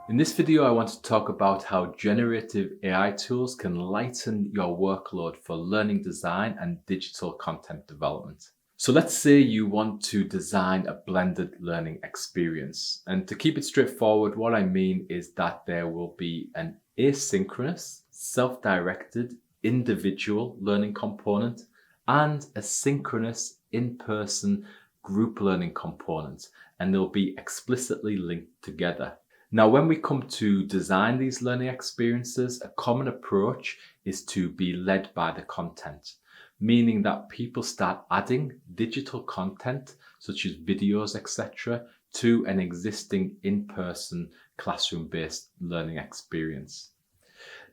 In this video, I want to talk about how generative AI tools can lighten your workload for learning design and digital content development. So let's say you want to design a blended learning experience. And to keep it straightforward, what I mean is that there will be an asynchronous, self-directed, individual learning component and a synchronous, in-person group learning component, and they'll be explicitly linked together. Now, when we come to design these learning experiences, a common approach is to be led by the content, meaning that people start adding digital content such as videos, etc., to an existing in-person classroom-based learning experience.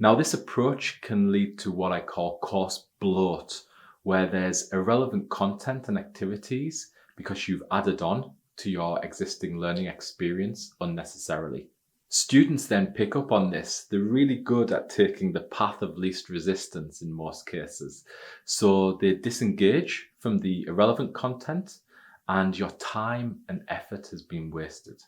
Now, this approach can lead to what I call course bloat, where there's irrelevant content and activities because you've added on to your existing learning experience unnecessarily. Students then pick up on this. They're really good at taking the path of least resistance in most cases. So they disengage from the irrelevant content and your time and effort has been wasted.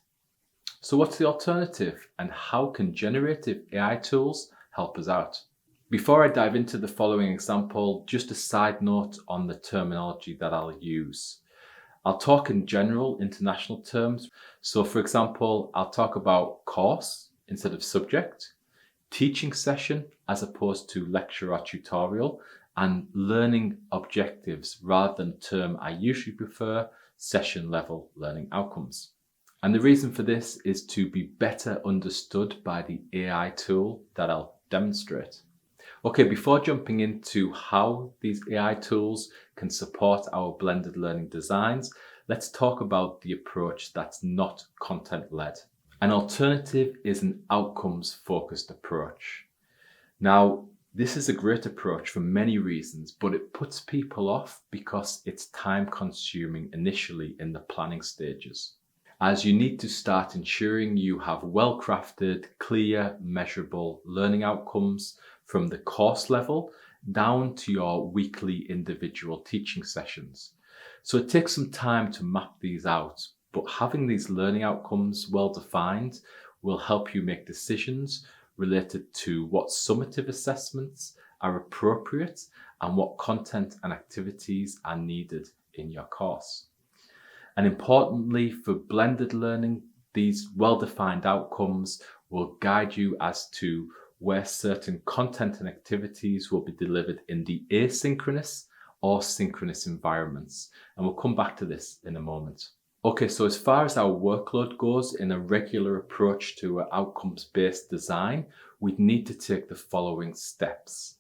So what's the alternative and how can generative AI tools help us out? Before I dive into the following example, just a side note on the terminology that I'll use. I'll talk in general international terms. So for example, I'll talk about course instead of subject, teaching session as opposed to lecture or tutorial, and learning objectives rather than the term I usually prefer, session level learning outcomes. And the reason for this is to be better understood by the AI tool that I'll demonstrate. Okay, before jumping into how these AI tools can support our blended learning designs, let's talk about the approach that's not content-led. An alternative is an outcomes-focused approach. Now, this is a great approach for many reasons, but it puts people off because it's time-consuming initially in the planning stages, as you need to start ensuring you have well-crafted, clear, measurable learning outcomes from the course level down to your weekly individual teaching sessions. So it takes some time to map these out, but having these learning outcomes well defined will help you make decisions related to what summative assessments are appropriate and what content and activities are needed in your course. And importantly, for blended learning, these well-defined outcomes will guide you as to where certain content and activities will be delivered in the asynchronous or synchronous environments. And we'll come back to this in a moment. Okay, so as far as our workload goes in a regular approach to an outcomes-based design, we'd need to take the following steps.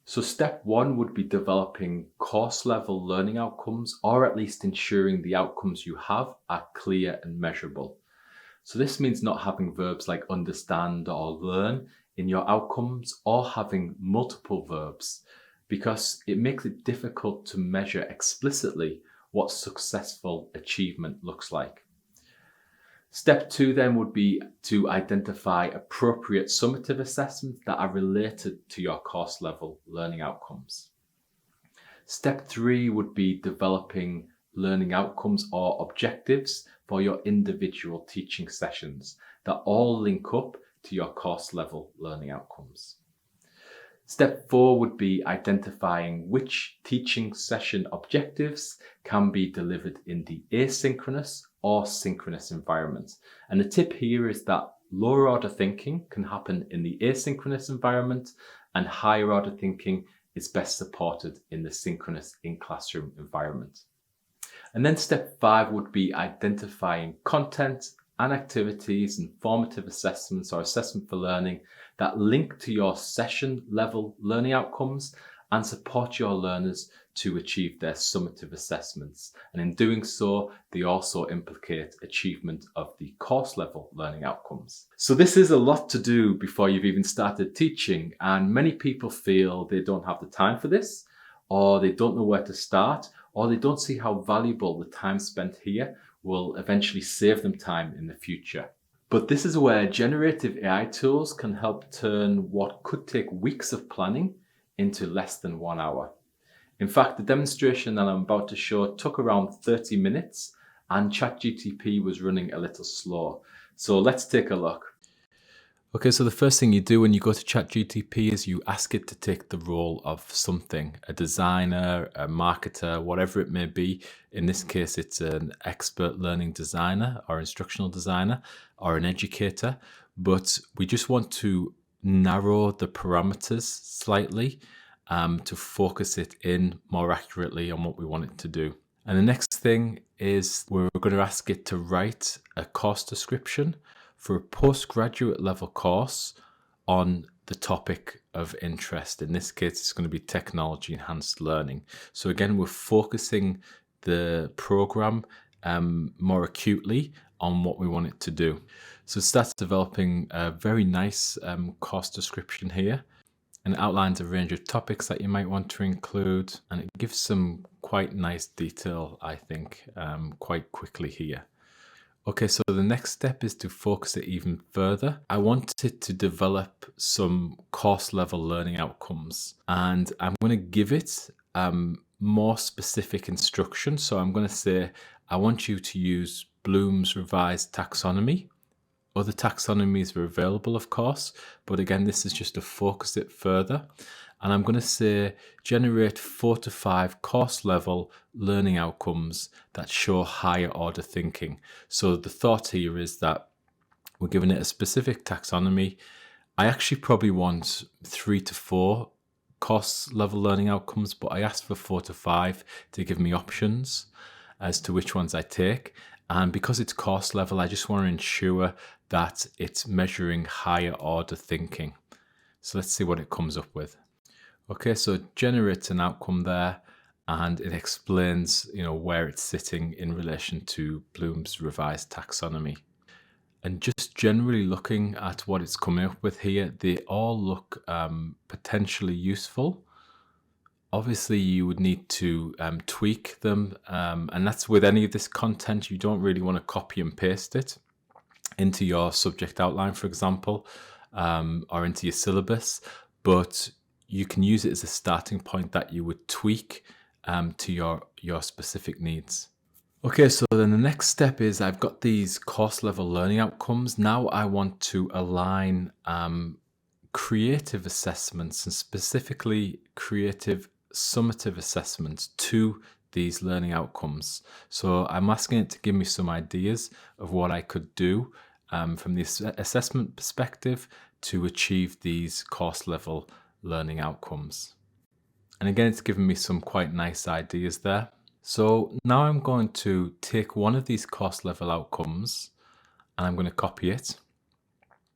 So step one would be developing course level learning outcomes, or at least ensuring the outcomes you have are clear and measurable. So this means not having verbs like understand or learn in your outcomes or having multiple verbs, because it makes it difficult to measure explicitly what successful achievement looks like. Step two then would be to identify appropriate summative assessments that are related to your course level learning outcomes. Step three would be developing learning outcomes or objectives for your individual teaching sessions that all link up to your course level learning outcomes. Step four would be identifying which teaching session objectives can be delivered in the asynchronous or synchronous environment. And the tip here is that lower order thinking can happen in the asynchronous environment and higher order thinking is best supported in the synchronous in-classroom environment. And then step five would be identifying content and activities and formative assessments or assessment for learning that link to your session level learning outcomes and support your learners to achieve their summative assessments. And in doing so, they also implicate achievement of the course level learning outcomes. So this is a lot to do before you've even started teaching, and many people feel they don't have the time for this, or they don't know where to start, or they don't see how valuable the time spent here will eventually save them time in the future. But this is where generative AI tools can help turn what could take weeks of planning into less than 1 hour. In fact, the demonstration that I'm about to show took around 30 minutes and ChatGPT was running a little slow. So let's take a look. Okay, so the first thing you do when you go to ChatGTP is you ask it to take the role of something, a designer, a marketer, whatever it may be. In this case, it's an expert learning designer or instructional designer or an educator. But we just want to narrow the parameters slightly to focus it in more accurately on what we want it to do. And the next thing is we're going to ask it to write a course description for a postgraduate level course on the topic of interest. In this case, it's going to be technology enhanced learning. So again, we're focusing the program more acutely on what we want it to do. So it starts developing a very nice course description here, and it outlines a range of topics that you might want to include, and it gives some quite nice detail, I think, quite quickly here. Okay, so the next step is to focus it even further. I want it to develop some course level learning outcomes, and I'm going to give it more specific instruction. So I'm going to say, I want you to use Bloom's revised taxonomy. Other taxonomies are available, of course, but again, this is just to focus it further. And I'm going to say, generate 4 to 5 course level learning outcomes that show higher order thinking. So the thought here is that we're giving it a specific taxonomy. I actually probably want 3 to 4 course level learning outcomes, but I asked for 4 to 5 to give me options as to which ones I take. And because it's course level, I just want to ensure that it's measuring higher order thinking. So let's see what it comes up with. Okay, so it generates an outcome there, and it explains, where it's sitting in relation to Bloom's revised taxonomy. And just generally looking at what it's coming up with here, they all look potentially useful. Obviously, you would need to tweak them, and that's with any of this content. You don't really want to copy and paste it into your subject outline, for example, or into your syllabus, but you can use it as a starting point that you would tweak to your specific needs. Okay, so then the next step is I've got these course level learning outcomes. Now I want to align creative assessments, and specifically creative summative assessments, to these learning outcomes. So I'm asking it to give me some ideas of what I could do from the assessment perspective to achieve these course level learning outcomes. And again, it's given me some quite nice ideas there. So now I'm going to take one of these course level outcomes and I'm going to copy it.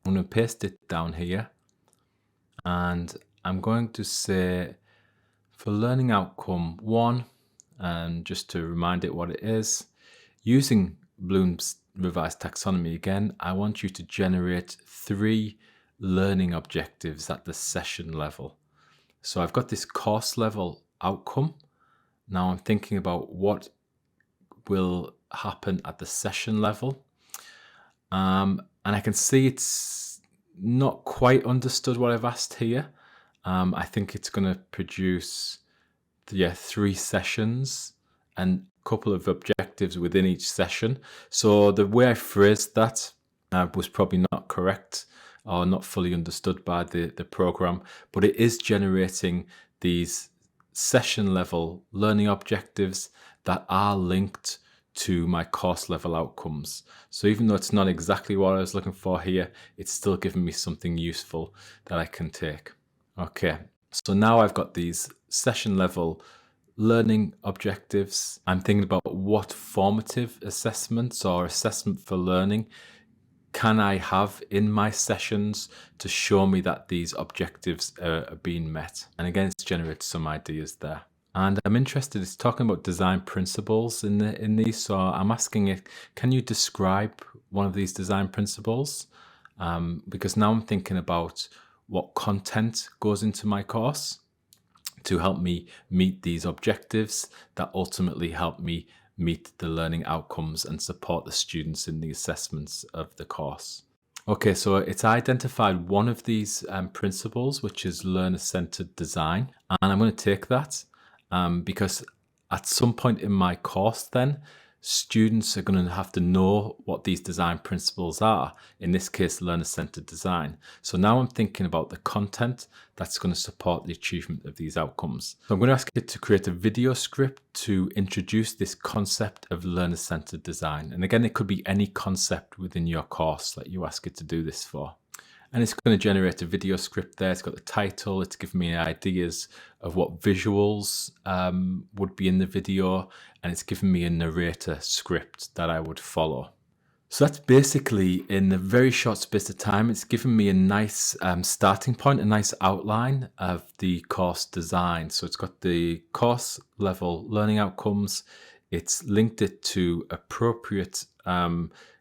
I'm going to paste it down here, and I'm going to say, for learning outcome 1, and just to remind it what it is, using Bloom's revised taxonomy again, I want you to generate 3 learning objectives at the session level. So I've got this course level outcome. Now I'm thinking about what will happen at the session level. And I can see it's not quite understood what I've asked here. I think it's going to produce 3 sessions and a couple of objectives within each session. So the way I phrased that was probably not correct or not fully understood by the program, but it is generating these session level learning objectives that are linked to my course level outcomes. So even though it's not exactly what I was looking for here, it's still giving me something useful that I can take. Okay, so now I've got these session level learning objectives. I'm thinking about what formative assessments or assessment for learning can I have in my sessions to show me that these objectives are being met. And again, it's generated some ideas there. And I'm interested, it's talking about design principles in these. So I'm asking it, can you describe one of these design principles? Because now I'm thinking about what content goes into my course to help me meet these objectives that ultimately help me meet the learning outcomes and support the students in the assessments of the course. Okay, so it's identified one of these principles, which is learner-centered design. And I'm going to take that because at some point in my course then, students are going to have to know what these design principles are, in this case, learner-centered design. So now I'm thinking about the content that's going to support the achievement of these outcomes. So I'm going to ask it to create a video script to introduce this concept of learner-centered design. And again, it could be any concept within your course that you ask it to do this for. And it's going to generate a video script there. It's got the title. It's giving me ideas of what visuals would be in the video. And it's giving me a narrator script that I would follow. So that's basically, in a very short space of time, it's given me a nice starting point, a nice outline of the course design. So it's got the course level learning outcomes. It's linked it to appropriate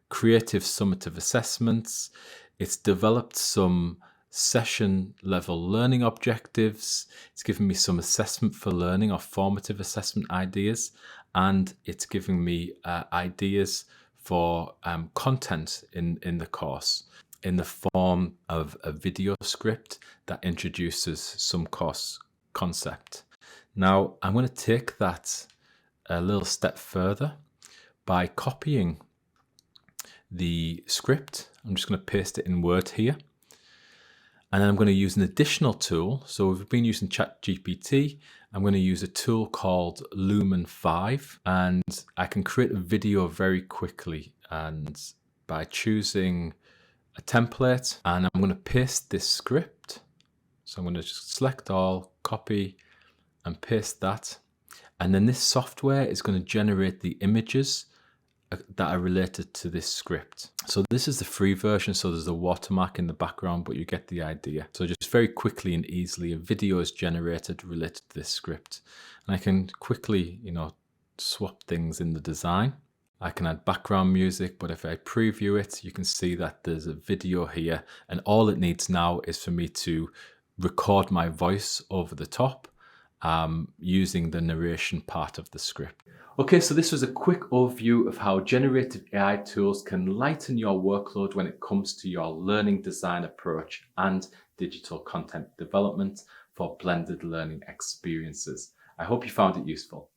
creative summative assessments. It's developed some session level learning objectives. It's given me some assessment for learning or formative assessment ideas. And it's giving me ideas for content in the course in the form of a video script that introduces some course concept. Now, I'm going to take that a little step further by copying the script. I'm just going to paste it in Word here. And then I'm going to use an additional tool. So we've been using ChatGPT. I'm going to use a tool called Lumen 5. And I can create a video very quickly. And by choosing a template, and I'm going to paste this script. So I'm going to just select all, copy, and paste that. And then this software is going to generate the images that are related to this script. So this is the free version, so there's a watermark in the background, but you get the idea. So just very quickly and easily, a video is generated related to this script. And I can quickly, swap things in the design. I can add background music, but if I preview it, you can see that there's a video here, and all it needs now is for me to record my voice over the top using the narration part of the script. Okay, so this was a quick overview of how generative AI tools can lighten your workload when it comes to your learning design approach and digital content development for blended learning experiences. I hope you found it useful.